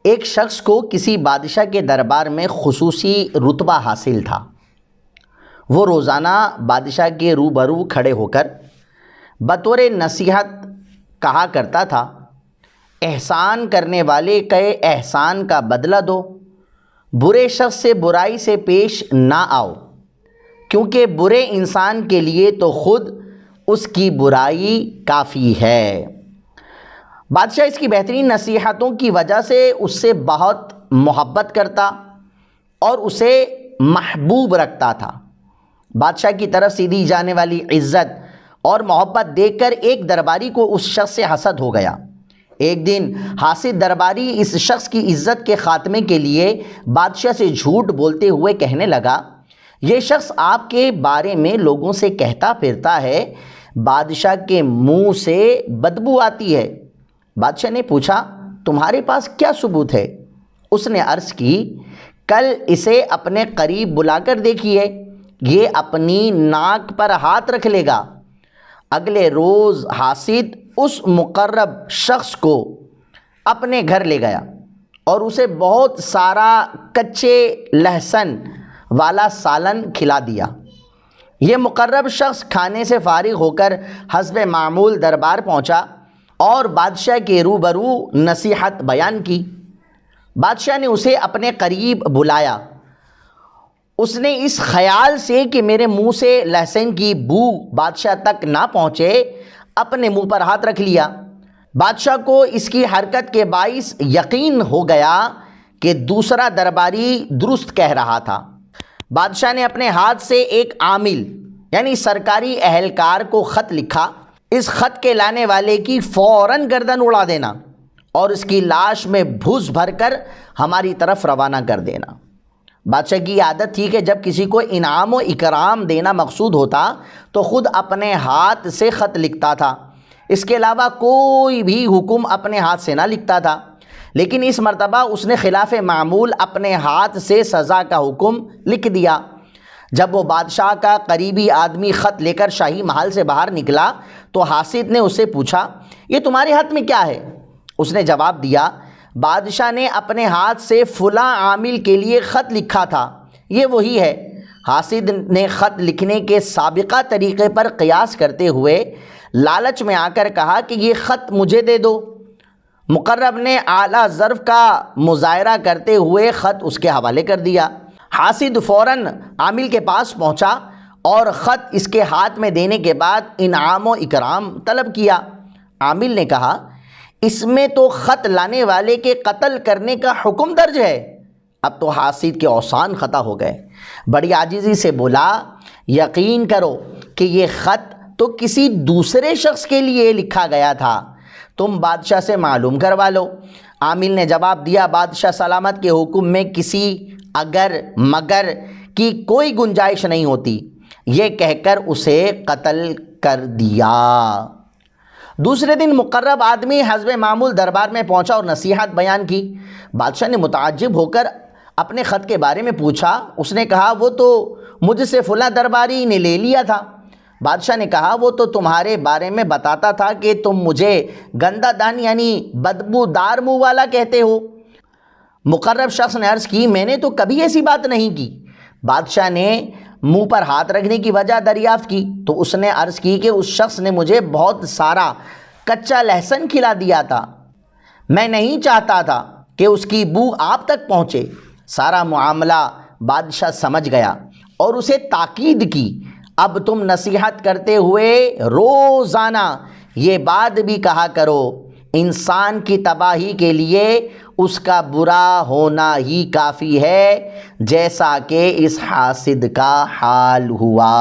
ایک شخص کو کسی بادشاہ کے دربار میں خصوصی رتبہ حاصل تھا۔ وہ روزانہ بادشاہ کے روبرو کھڑے ہو کر بطور نصیحت کہا کرتا تھا، احسان کرنے والے کے احسان کا بدلہ دو، برے شخص سے برائی سے پیش نہ آؤ، کیونکہ برے انسان کے لیے تو خود اس کی برائی کافی ہے۔ بادشاہ اس کی بہترین نصیحتوں کی وجہ سے اس سے بہت محبت کرتا اور اسے محبوب رکھتا تھا۔ بادشاہ کی طرف سے دی جانے والی عزت اور محبت دیکھ کر ایک درباری کو اس شخص سے حسد ہو گیا۔ ایک دن حاسد درباری اس شخص کی عزت کے خاتمے کے لیے بادشاہ سے جھوٹ بولتے ہوئے کہنے لگا، یہ شخص آپ کے بارے میں لوگوں سے کہتا پھرتا ہے، بادشاہ کے منہ سے بدبو آتی ہے۔ بادشاہ نے پوچھا، تمہارے پاس کیا ثبوت ہے؟ اس نے عرض کی، کل اسے اپنے قریب بلا کر دیکھیے، یہ اپنی ناک پر ہاتھ رکھ لے گا۔ اگلے روز حاسد اس مقرب شخص کو اپنے گھر لے گیا اور اسے بہت سارا کچے لہسن والا سالن کھلا دیا۔ یہ مقرب شخص کھانے سے فارغ ہو کر حسب معمول دربار پہنچا اور بادشاہ کے روبرو نصیحت بیان کی۔ بادشاہ نے اسے اپنے قریب بلایا۔ اس نے اس خیال سے کہ میرے منہ سے لہسن کی بو بادشاہ تک نہ پہنچے، اپنے منہ پر ہاتھ رکھ لیا۔ بادشاہ کو اس کی حرکت کے باعث یقین ہو گیا کہ دوسرا درباری درست کہہ رہا تھا۔ بادشاہ نے اپنے ہاتھ سے ایک عامل یعنی سرکاری اہلکار کو خط لکھا، اس خط کے لانے والے کی فوراً گردن اڑا دینا اور اس کی لاش میں بھوس بھر کر ہماری طرف روانہ کر دینا۔ بادشاہ کی عادت تھی کہ جب کسی کو انعام و اکرام دینا مقصود ہوتا تو خود اپنے ہاتھ سے خط لکھتا تھا، اس کے علاوہ کوئی بھی حکم اپنے ہاتھ سے نہ لکھتا تھا۔ لیکن اس مرتبہ اس نے خلاف معمول اپنے ہاتھ سے سزا کا حکم لکھ دیا۔ جب وہ بادشاہ کا قریبی آدمی خط لے کر شاہی محل سے باہر نکلا تو حاسد نے اس سے پوچھا، یہ تمہارے ہاتھ میں کیا ہے؟ اس نے جواب دیا، بادشاہ نے اپنے ہاتھ سے فلاں عامل کے لیے خط لکھا تھا، یہ وہی ہے۔ حاسد نے خط لکھنے کے سابقہ طریقے پر قیاس کرتے ہوئے لالچ میں آ کر کہا کہ یہ خط مجھے دے دو۔ مقرب نے اعلیٰ ظرف کا مظاہرہ کرتے ہوئے خط اس کے حوالے کر دیا۔ حاسد فوراً عامل کے پاس پہنچا اور خط اس کے ہاتھ میں دینے کے بعد انعام و اکرام طلب کیا۔ عامل نے کہا، اس میں تو خط لانے والے کے قتل کرنے کا حکم درج ہے۔ اب تو حاسد کے اوسان خطا ہو گئے، بڑی عاجزی سے بولا، یقین کرو کہ یہ خط تو کسی دوسرے شخص کے لیے لکھا گیا تھا، تم بادشاہ سے معلوم کروا لو۔ عامل نے جواب دیا، بادشاہ سلامت کے حکم میں کسی اگر مگر کی کوئی گنجائش نہیں ہوتی، یہ کہہ کر اسے قتل کر دیا۔ دوسرے دن مقرب آدمی حسب معمول دربار میں پہنچا اور نصیحت بیان کی۔ بادشاہ نے متعجب ہو کر اپنے خط کے بارے میں پوچھا۔ اس نے کہا، وہ تو مجھ سے فلاں درباری نے لے لیا تھا۔ بادشاہ نے کہا، وہ تو تمہارے بارے میں بتاتا تھا کہ تم مجھے گندہ دان یعنی بدبو دار منہ والا کہتے ہو۔ مقرب شخص نے عرض کی، میں نے تو کبھی ایسی بات نہیں کی۔ بادشاہ نے منہ پر ہاتھ رکھنے کی وجہ دریافت کی تو اس نے عرض کی کہ اس شخص نے مجھے بہت سارا کچا لہسن کھلا دیا تھا، میں نہیں چاہتا تھا کہ اس کی بو آپ تک پہنچے۔ سارا معاملہ بادشاہ سمجھ گیا اور اسے تاکید کی، اب تم نصیحت کرتے ہوئے روزانہ یہ بات بھی کہا کرو، انسان کی تباہی کے لیے اس کا برا ہونا ہی کافی ہے، جیسا کہ اس حاسد کا حال ہوا۔